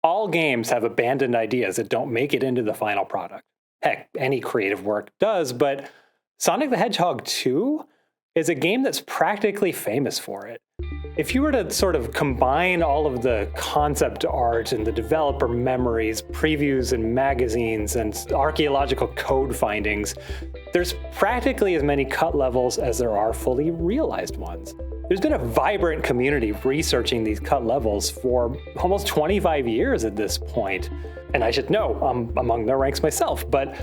All games have abandoned ideas that don't make it into the final product. Heck, any creative work does, but Sonic the Hedgehog 2 is a game that's practically famous for it. If you were to sort of combine all of the concept art and the developer memories, previews and magazines, and archaeological code findings, there's practically as many cut levels as there are fully realized ones. There's been a vibrant community researching these cut levels for almost 25 years at this point. And I should know, I'm among the ranks myself, but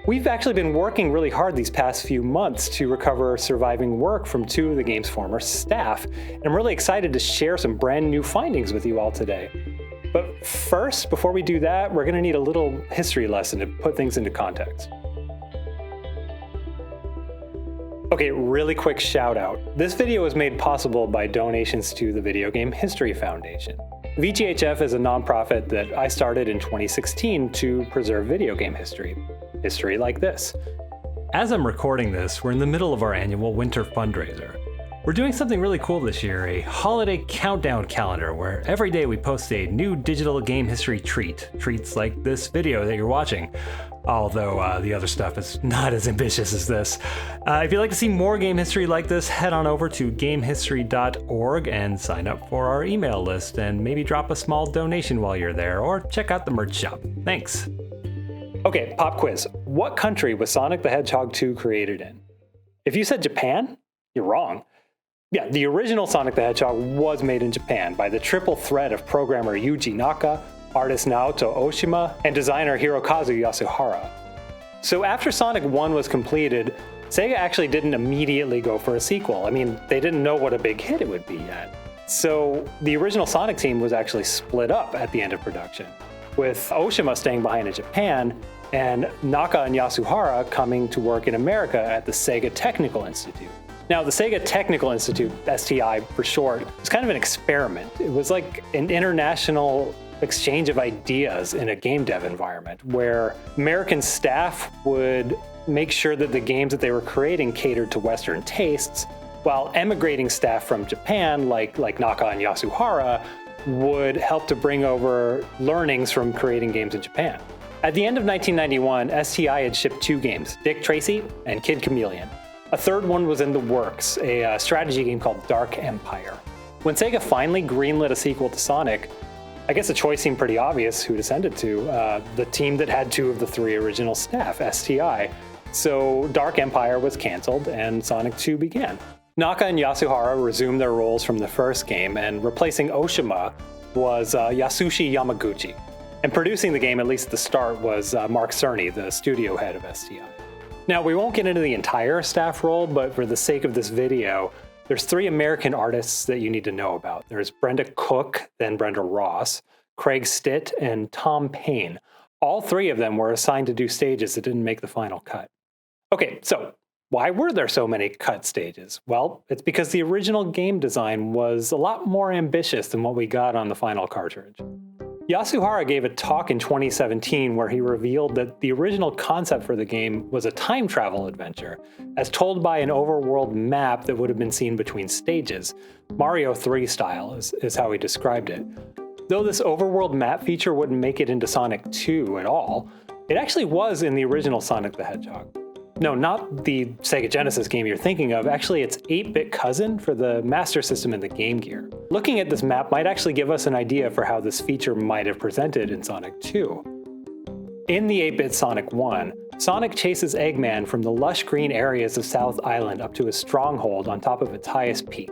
we've actually been working really hard these past few months to recover surviving work from two of the game's former staff. And I'm really excited to share some brand new findings with you all today. But first, before we do that, we're going to need a little history lesson to put things into context. Okay, really quick shout out. This video was made possible by donations to the Video Game History Foundation. VGHF is a nonprofit that I started in 2016 to preserve video game history. History like this. As I'm recording this, we're in the middle of our annual winter fundraiser. We're doing something really cool this year, a holiday countdown calendar where every day we post a new digital game history treat. Treats like this video that you're watching. Although the other stuff is not as ambitious as this. If you'd like to see more game history like this, head on over to gamehistory.org and sign up for our email list, and maybe drop a small donation while you're there, or check out the merch shop. Thanks. Okay, pop quiz. What country was Sonic the Hedgehog 2 created in? If you said Japan, you're wrong. Yeah, the original Sonic the Hedgehog was made in Japan by the triple threat of programmer Yuji Naka, artist Naoto Oshima, and designer Hirokazu Yasuhara. So after Sonic 1 was completed, Sega actually didn't immediately go for a sequel. I mean, they didn't know what a big hit it would be yet. So the original Sonic team was actually split up at the end of production, with Oshima staying behind in Japan and Naka and Yasuhara coming to work in America at the Sega Technical Institute. Now, the Sega Technical Institute, STI for short, was kind of an experiment. It was like an international exchange of ideas in a game dev environment where American staff would make sure that the games that they were creating catered to Western tastes, while emigrating staff from Japan, like Naka and Yasuhara, would help to bring over learnings from creating games in Japan. At the end of 1991, STI had shipped two games, Dick Tracy and Kid Chameleon. A third one was in the works, a strategy game called Dark Empire. When Sega finally greenlit a sequel to Sonic, I guess the choice seemed pretty obvious who to send it to, the team that had two of the three original staff, STI. So Dark Empire was canceled and Sonic 2 began. Naka and Yasuhara resumed their roles from the first game, and replacing Oshima was Yasushi Yamaguchi. And producing the game, at least at the start, was Mark Cerny, the studio head of STI. Now, we won't get into the entire staff role, but for the sake of this video, there's three American artists that you need to know about. There's Brenda Cook, then Brenda Ross, Craig Stitt, and Tom Payne. All three of them were assigned to do stages that didn't make the final cut. Okay, so why were there so many cut stages? Well, it's because the original game design was a lot more ambitious than what we got on the final cartridge. Yasuhara gave a talk in 2017 where he revealed that the original concept for the game was a time travel adventure, as told by an overworld map that would have been seen between stages. Mario 3 style is how he described it. Though this overworld map feature wouldn't make it into Sonic 2 at all, it actually was in the original Sonic the Hedgehog. No, not the Sega Genesis game you're thinking of. Actually, it's 8-bit cousin for the Master System and the Game Gear. Looking at this map might actually give us an idea for how this feature might have presented in Sonic 2. In the 8-bit Sonic 1, Sonic chases Eggman from the lush green areas of South Island up to a stronghold on top of its highest peak.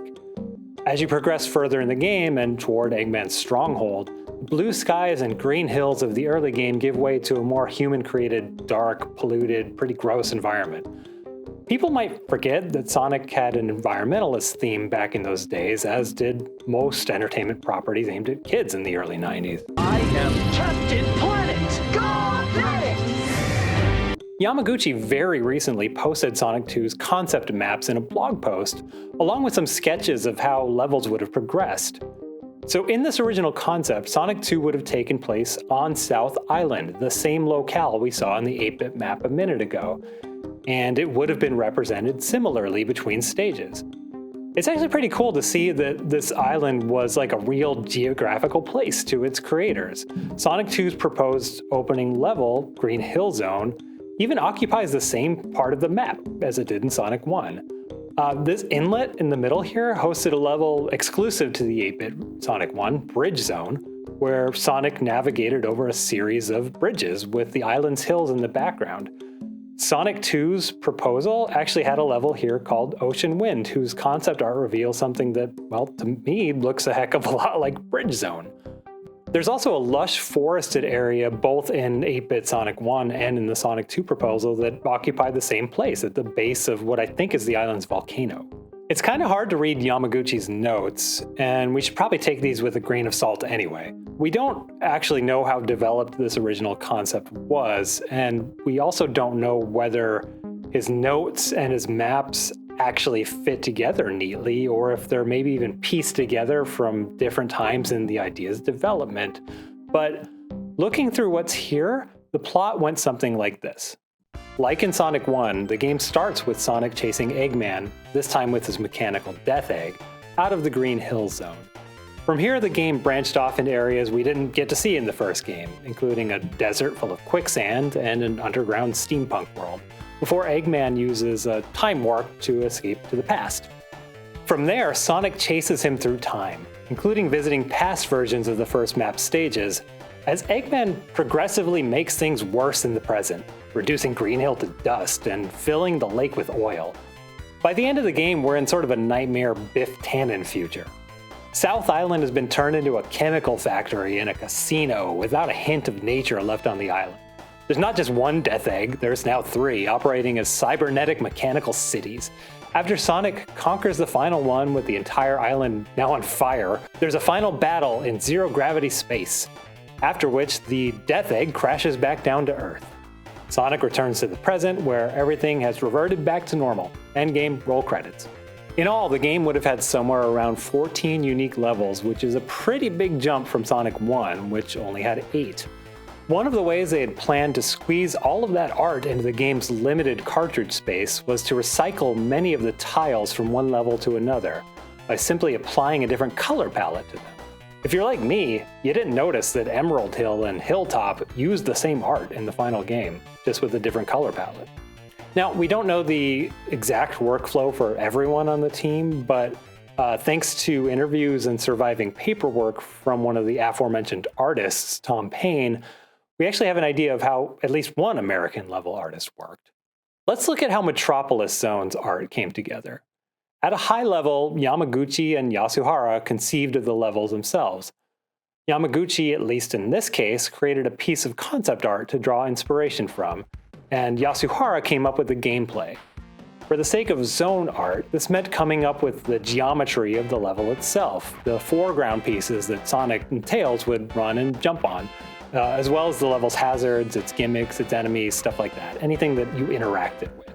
As you progress further in the game and toward Eggman's stronghold, the blue skies and green hills of the early game give way to a more human-created, dark, polluted, pretty gross environment. People might forget that Sonic had an environmentalist theme back in those days, as did most entertainment properties aimed at kids in the early 90s. I am Captain Planet! Go Planet! Yamaguchi very recently posted Sonic 2's concept maps in a blog post, along with some sketches of how levels would have progressed. So in this original concept, Sonic 2 would have taken place on South Island, the same locale we saw in the 8-bit map a minute ago, and it would have been represented similarly between stages. It's actually pretty cool to see that this island was like a real geographical place to its creators. Sonic 2's proposed opening level, Green Hill Zone, even occupies the same part of the map as it did in Sonic 1. This inlet in the middle here hosted a level exclusive to the 8-bit Sonic 1, Bridge Zone, where Sonic navigated over a series of bridges with the island's hills in the background. Sonic 2's proposal actually had a level here called Ocean Wind, whose concept art reveals something that, well, to me, looks a heck of a lot like Bridge Zone. There's also a lush forested area both in 8-bit Sonic 1 and in the Sonic 2 proposal that occupy the same place at the base of what I think is the island's volcano. It's kind of hard to read Yamaguchi's notes, and we should probably take these with a grain of salt anyway. We don't actually know how developed this original concept was, and we also don't know whether his notes and his maps actually fit together neatly, or if they're maybe even pieced together from different times in the idea's development. But looking through what's here, the plot went something like this. Like in Sonic 1, the game starts with Sonic chasing Eggman, this time with his mechanical Death Egg, out of the Green Hill Zone. From here, the game branched off into areas we didn't get to see in the first game, including a desert full of quicksand and an underground steampunk world, before Eggman uses a time warp to escape to the past. From there, Sonic chases him through time, including visiting past versions of the first map stages, as Eggman progressively makes things worse in the present, reducing Green Hill to dust and filling the lake with oil. By the end of the game, we're in sort of a nightmare Biff Tannen future. South Island has been turned into a chemical factory and a casino without a hint of nature left on the island. There's not just one Death Egg, there's now 3, operating as cybernetic mechanical cities. After Sonic conquers the final one with the entire island now on fire, there's a final battle in zero-gravity space, after which the Death Egg crashes back down to Earth. Sonic returns to the present, where everything has reverted back to normal. Endgame, roll credits. In all, the game would have had somewhere around 14 unique levels, which is a pretty big jump from Sonic 1, which only had 8. One of the ways they had planned to squeeze all of that art into the game's limited cartridge space was to recycle many of the tiles from one level to another, by simply applying a different color palette to them. If you're like me, you didn't notice that Emerald Hill and Hilltop used the same art in the final game, just with a different color palette. Now, we don't know the exact workflow for everyone on the team, but thanks to interviews and surviving paperwork from one of the aforementioned artists, Tom Payne, we actually have an idea of how at least one American level artist worked. Let's look at how Metropolis Zone's art came together. At a high level, Yamaguchi and Yasuhara conceived of the levels themselves. Yamaguchi, at least in this case, created a piece of concept art to draw inspiration from, and Yasuhara came up with the gameplay. For the sake of zone art, this meant coming up with the geometry of the level itself, the foreground pieces that Sonic and Tails would run and jump on, as well as the level's hazards, its gimmicks, its enemies, stuff like that, anything that you interacted with.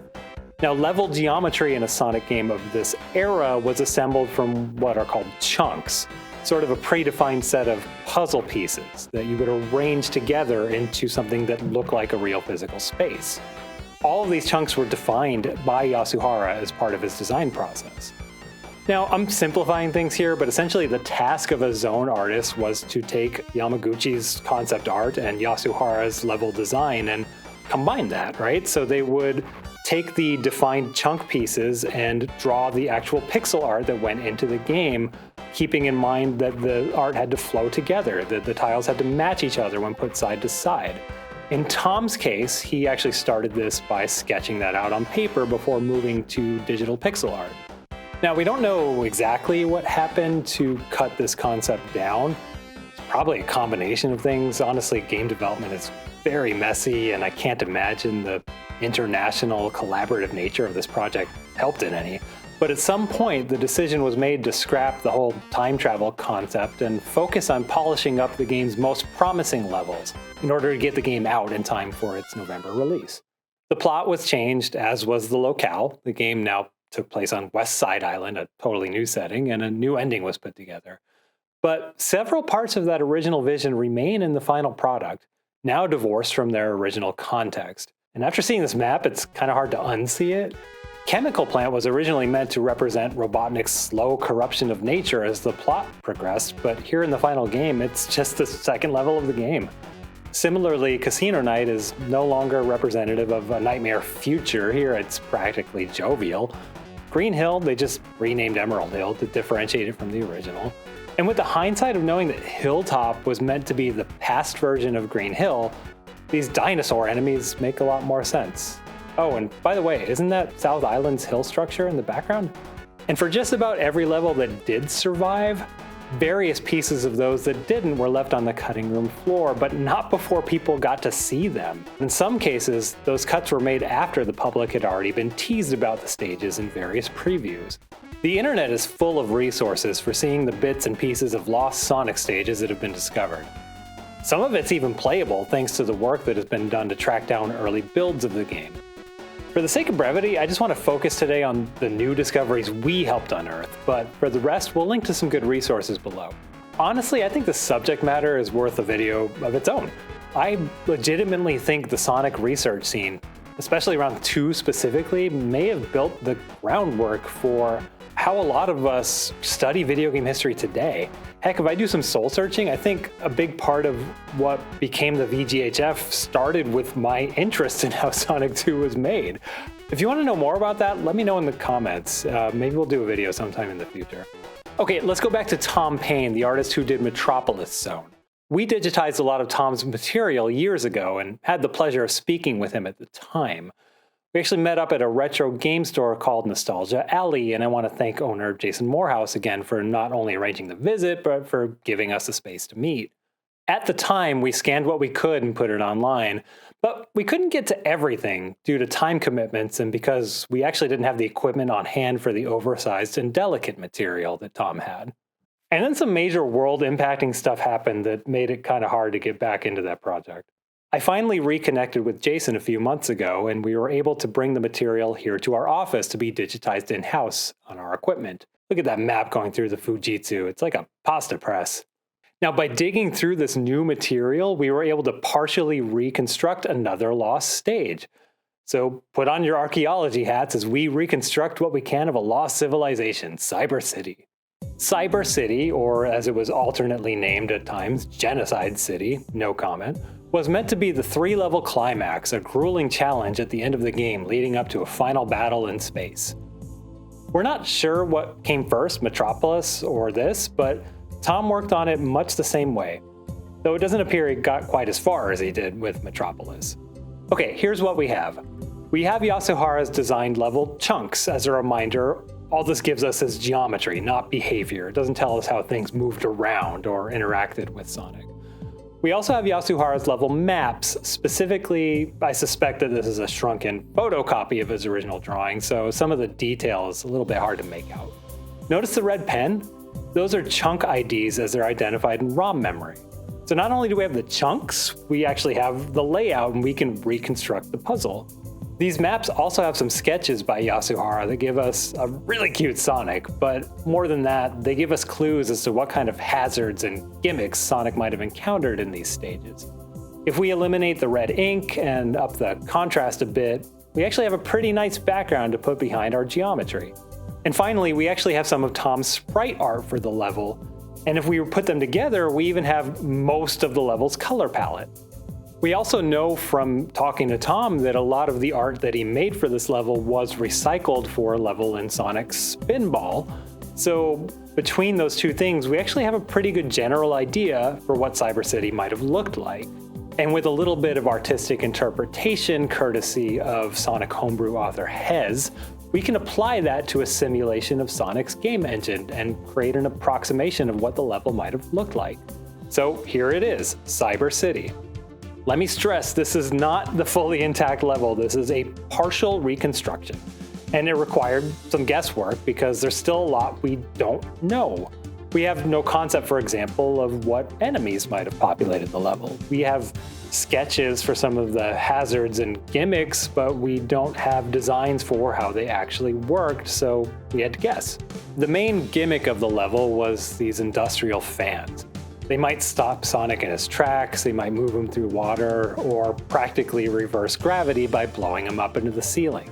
Now, level geometry in a Sonic game of this era was assembled from what are called chunks, sort of a predefined set of puzzle pieces that you would arrange together into something that looked like a real physical space. All of these chunks were defined by Yasuhara as part of his design process. Now, I'm simplifying things here, but essentially the task of a zone artist was to take Yamaguchi's concept art and Yasuhara's level design and combine that, right? So they would take the defined chunk pieces and draw the actual pixel art that went into the game, keeping in mind that the art had to flow together, that the tiles had to match each other when put side to side. In Tom's case, he actually started this by sketching that out on paper before moving to digital pixel art. Now, we don't know exactly what happened to cut this concept down. It's probably a combination of things. Honestly, game development is very messy, and I can't imagine the international collaborative nature of this project helped in any. But at some point, the decision was made to scrap the whole time travel concept and focus on polishing up the game's most promising levels in order to get the game out in time for its November release. The plot was changed, as was the locale. The game now took place on West Side Island, a totally new setting, and a new ending was put together. But several parts of that original vision remain in the final product, now divorced from their original context. And after seeing this map, it's kind of hard to unsee it. Chemical plant was originally meant to represent Robotnik's slow corruption of nature as the plot progressed, but here in the final game, it's just the second level of the game. Similarly, Casino Night is no longer representative of a nightmare future. Here it's practically jovial. Green Hill, they just renamed Emerald Hill to differentiate it from the original. And with the hindsight of knowing that Hilltop was meant to be the past version of Green Hill, these dinosaur enemies make a lot more sense. Oh, and by the way, isn't that South Island's hill structure in the background? And for just about every level that did survive, various pieces of those that didn't were left on the cutting room floor, but not before people got to see them. In some cases, those cuts were made after the public had already been teased about the stages in various previews. The internet is full of resources for seeing the bits and pieces of lost Sonic stages that have been discovered. Some of it's even playable thanks to the work that has been done to track down early builds of the game. For the sake of brevity, I just want to focus today on the new discoveries we helped unearth, but for the rest, we'll link to some good resources below. Honestly, I think the subject matter is worth a video of its own. I legitimately think the Sonic research scene, especially around 2 specifically, may have built the groundwork for how a lot of us study video game history today. Heck, if I do some soul searching, I think a big part of what became the VGHF started with my interest in how Sonic 2 was made. If you want to know more about that, let me know in the comments. Maybe we'll do a video sometime in the future. Okay, let's go back to Tom Payne, the artist who did Metropolis Zone. We digitized a lot of Tom's material years ago and had the pleasure of speaking with him at the time. We actually met up at a retro game store called Nostalgia Alley, and I want to thank owner Jason Morehouse again for not only arranging the visit, but for giving us the space to meet. At the time, we scanned what we could and put it online, but we couldn't get to everything due to time commitments and because we actually didn't have the equipment on hand for the oversized and delicate material that Tom had. And then some major world-impacting stuff happened that made it kind of hard to get back into that project. I finally reconnected with Jason a few months ago, and we were able to bring the material here to our office to be digitized in-house on our equipment. Look at that map going through the Fujitsu. It's like a pasta press. Now, by digging through this new material, we were able to partially reconstruct another lost stage. So put on your archaeology hats as we reconstruct what we can of a lost civilization, Cyber City. Cyber City, or as it was alternately named at times, Genocide City, no comment, was meant to be the 3-level climax, a grueling challenge at the end of the game leading up to a final battle in space. We're not sure what came first, Metropolis or this, but Tom worked on it much the same way, though it doesn't appear he got quite as far as he did with Metropolis. Okay, here's what we have. We have Yasuhara's designed level chunks. As a reminder, all this gives us is geometry, not behavior. It doesn't tell us how things moved around or interacted with Sonic. We also have Yasuhara's level maps. Specifically, I suspect that this is a shrunken photocopy of his original drawing, so some of the detail is a little bit hard to make out. Notice the red pen? Those are chunk IDs as they're identified in ROM memory. So not only do we have the chunks, we actually have the layout and we can reconstruct the puzzle. These maps also have some sketches by Yasuhara that give us a really cute Sonic, but more than that, they give us clues as to what kind of hazards and gimmicks Sonic might have encountered in these stages. If we eliminate the red ink and up the contrast a bit, we actually have a pretty nice background to put behind our geometry. And finally, we actually have some of Tom's sprite art for the level, and if we put them together, we even have most of the level's color palette. We also know from talking to Tom that a lot of the art that he made for this level was recycled for a level in Sonic's Spinball. So between those two things, we actually have a pretty good general idea for what Cyber City might have looked like. And with a little bit of artistic interpretation, courtesy of Sonic homebrew author Hez, we can apply that to a simulation of Sonic's game engine and create an approximation of what the level might have looked like. So here it is, Cyber City. Let me stress, this is not the fully intact level. This is a partial reconstruction, and it required some guesswork because there's still a lot we don't know. We have no concept, for example, of what enemies might have populated the level. We have sketches for some of the hazards and gimmicks, but we don't have designs for how they actually worked, so we had to guess. The main gimmick of the level was these industrial fans. They might stop Sonic in his tracks, they might move him through water, or practically reverse gravity by blowing him up into the ceiling.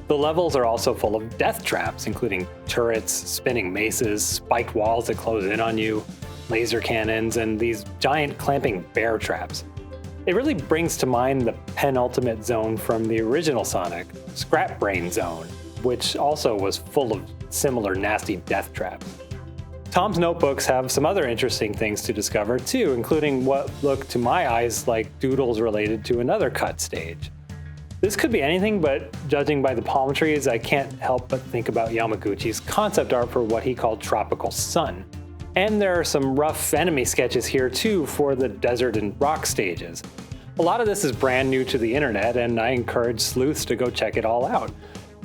The levels are also full of death traps, including turrets, spinning maces, spiked walls that close in on you, laser cannons, and these giant clamping bear traps. It really brings to mind the penultimate zone from the original Sonic, Scrap Brain Zone, which also was full of similar nasty death traps. Tom's notebooks have some other interesting things to discover too, including what look to my eyes like doodles related to another cut stage. This could be anything, but judging by the palm trees, I can't help but think about Yamaguchi's concept art for what he called Tropical Sun. And there are some rough enemy sketches here too for the desert and rock stages. A lot of this is brand new to the internet, and I encourage sleuths to go check it all out.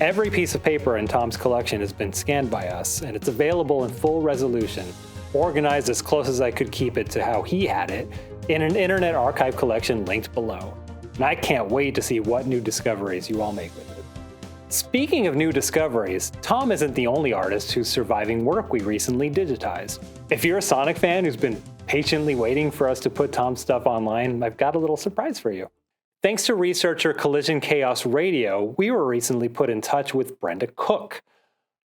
Every piece of paper in Tom's collection has been scanned by us, and it's available in full resolution, organized as close as I could keep it to how he had it, in an Internet Archive collection linked below. And I can't wait to see what new discoveries you all make with it. Speaking of new discoveries, Tom isn't the only artist whose surviving work we recently digitized. If you're a Sonic fan who's been patiently waiting for us to put Tom's stuff online, I've got a little surprise for you. Thanks to researcher Collision Chaos Radio, we were recently put in touch with Brenda Cook.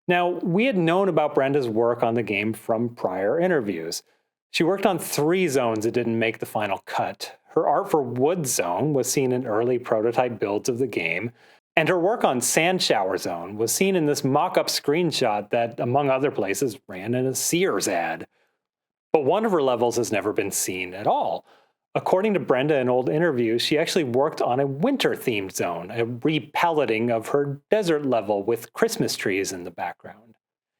Now, we had known about Brenda's work on the game from prior interviews. She worked on 3 zones that didn't make the final cut. Her art for Wood Zone was seen in early prototype builds of the game, and her work on Sand Shower Zone was seen in this mock-up screenshot that, among other places, ran in a Sears ad. But one of her levels has never been seen at all. According to Brenda in old interviews, she actually worked on a winter-themed zone, a repalleting of her desert level with Christmas trees in the background.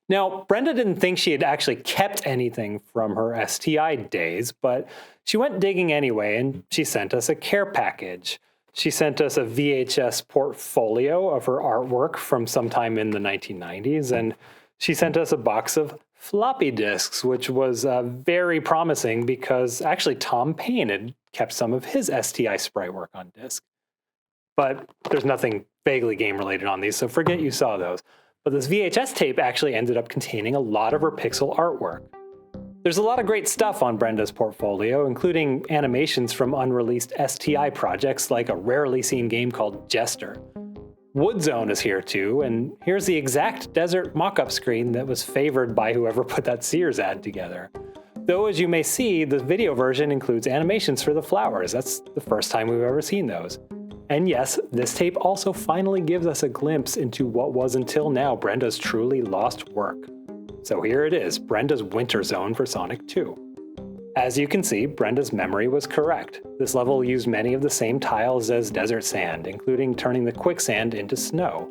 Now, Brenda didn't think she had actually kept anything from her STI days, but she went digging anyway, and she sent us a care package. She sent us a VHS portfolio of her artwork from sometime in the 1990s, and she sent us a box of floppy disks, which was very promising because actually Tom Payne had kept some of his STI sprite work on disk. But there's nothing vaguely game-related on these, so forget you saw those. But this VHS tape actually ended up containing a lot of her pixel artwork. There's a lot of great stuff on Brenda's portfolio, including animations from unreleased STI projects like a rarely seen game called Jester. Wood Zone is here too, and here's the exact desert mock-up screen that was favored by whoever put that Sears ad together. Though, as you may see, the video version includes animations for the flowers. That's the first time we've ever seen those. And yes, this tape also finally gives us a glimpse into what was until now Brenda's truly lost work. So here it is, Brenda's Winter Zone for Sonic 2. As you can see, Brenda's memory was correct. This level used many of the same tiles as desert sand, including turning the quicksand into snow.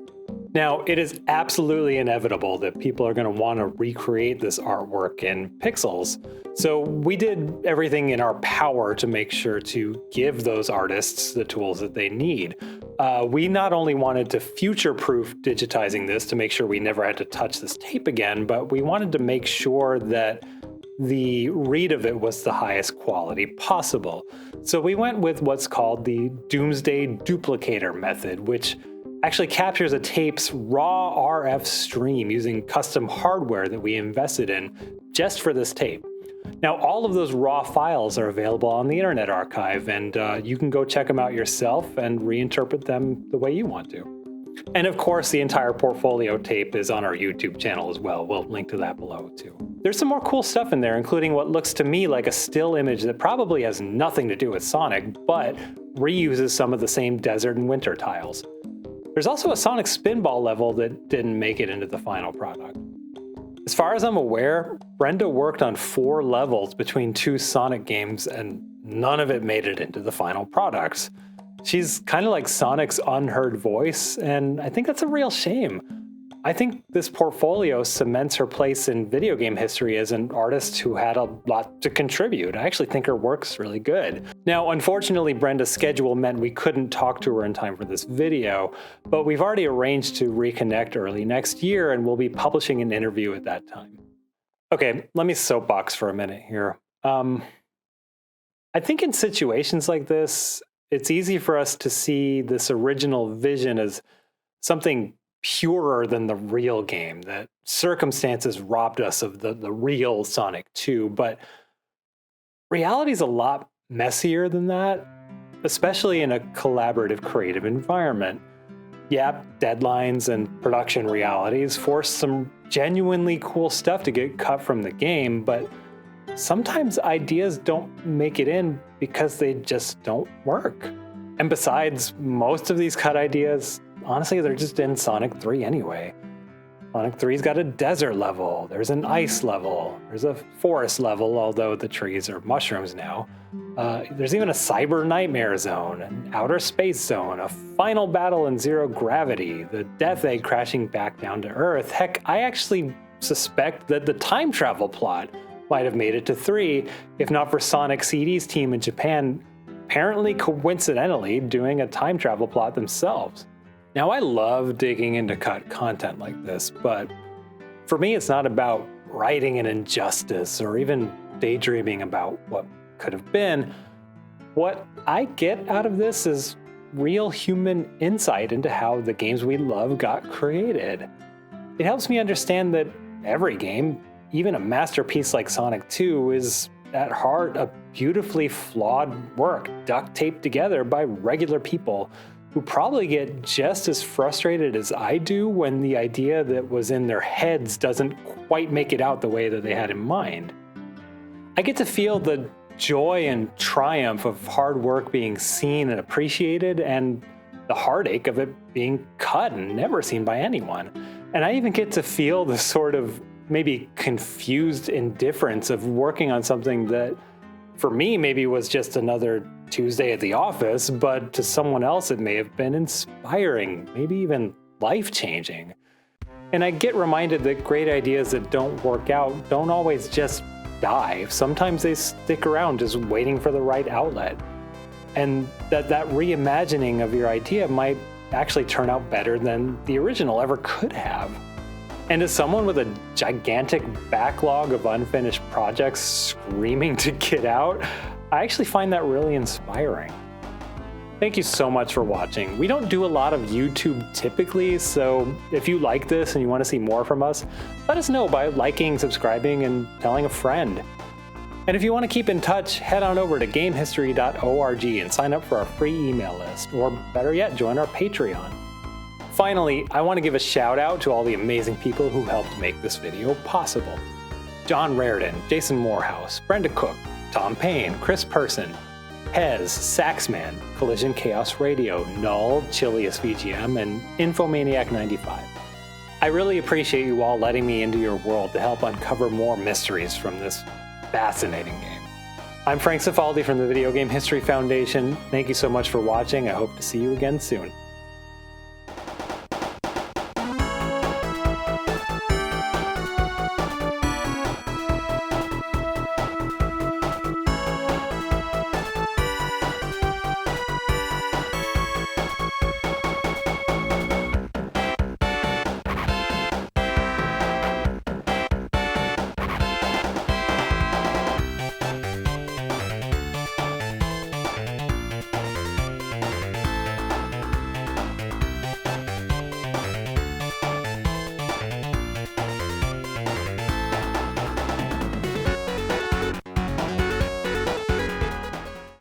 Now, it is absolutely inevitable that people are going to want to recreate this artwork in pixels, so we did everything in our power to make sure to give those artists the tools that they need. We not only wanted to future-proof digitizing this to make sure we never had to touch this tape again, but we wanted to make sure that the read of it was the highest quality possible. So we went with what's called the Domesday duplicator method, which actually captures a tape's raw RF stream using custom hardware that we invested in just for this tape. Now, all of those raw files are available on the Internet Archive, and you can go check them out yourself and reinterpret them the way you want to. And of course, the entire portfolio tape is on our YouTube channel as well. We'll link to that below too. There's some more cool stuff in there, including what looks to me like a still image that probably has nothing to do with Sonic, but reuses some of the same desert and winter tiles. There's also a Sonic Spinball level that didn't make it into the final product. As far as I'm aware, Brenda worked on 4 levels between 2 Sonic games, and none of it made it into the final products. She's kind of like Sonic's unheard voice, and I think that's a real shame. I think this portfolio cements her place in video game history as an artist who had a lot to contribute. I actually think her work's really good. Now, unfortunately, Brenda's schedule meant we couldn't talk to her in time for this video, but we've already arranged to reconnect early next year, and we'll be publishing an interview at that time. Okay, let me soapbox for a minute here. I think in situations like this, it's easy for us to see this original vision as something purer than the real game, that circumstances robbed us of the real Sonic 2, but reality's a lot messier than that, especially in a collaborative creative environment. Yeah, deadlines and production realities force some genuinely cool stuff to get cut from the game, but sometimes ideas don't make it in because they just don't work. And besides, most of these cut ideas, honestly, they're just in Sonic 3 anyway. Sonic 3's got a desert level, there's an ice level, there's a forest level, although the trees are mushrooms now. There's even a cyber nightmare zone, an outer space zone, a final battle in zero gravity, the Death Egg crashing back down to Earth. Heck, I actually suspect that the time travel plot might have made it to 3, if not for Sonic CD's team in Japan apparently coincidentally doing a time travel plot themselves. Now, I love digging into cut content like this, but for me, it's not about writing an injustice or even daydreaming about what could have been. What I get out of this is real human insight into how the games we love got created. It helps me understand that every game, even a masterpiece like Sonic 2, is at heart a beautifully flawed work duct taped together by regular people who probably get just as frustrated as I do when the idea that was in their heads doesn't quite make it out the way that they had in mind. I get to feel the joy and triumph of hard work being seen and appreciated, and the heartache of it being cut and never seen by anyone. And I even get to feel the sort of maybe confused indifference of working on something that for me maybe was just another Tuesday at the office, but to someone else it may have been inspiring, maybe even life-changing. And I get reminded that great ideas that don't work out don't always just die. Sometimes they stick around just waiting for the right outlet. And that reimagining of your idea might actually turn out better than the original ever could have. And as someone with a gigantic backlog of unfinished projects screaming to get out, I actually find that really inspiring. Thank you so much for watching. We don't do a lot of YouTube typically, so if you like this and you want to see more from us, let us know by liking, subscribing, and telling a friend. And if you want to keep in touch, head on over to gamehistory.org and sign up for our free email list, or better yet, join our Patreon. Finally, I want to give a shout out to all the amazing people who helped make this video possible. John Raridan, Jason Morehouse, Brenda Cook, Tom Payne, Chris Person, Hez, Saxman, Collision Chaos Radio, Null, Chilius VGM, and Infomaniac95. I really appreciate you all letting me into your world to help uncover more mysteries from this fascinating game. I'm Frank Cifaldi from the Video Game History Foundation. Thank you so much for watching. I hope to see you again soon.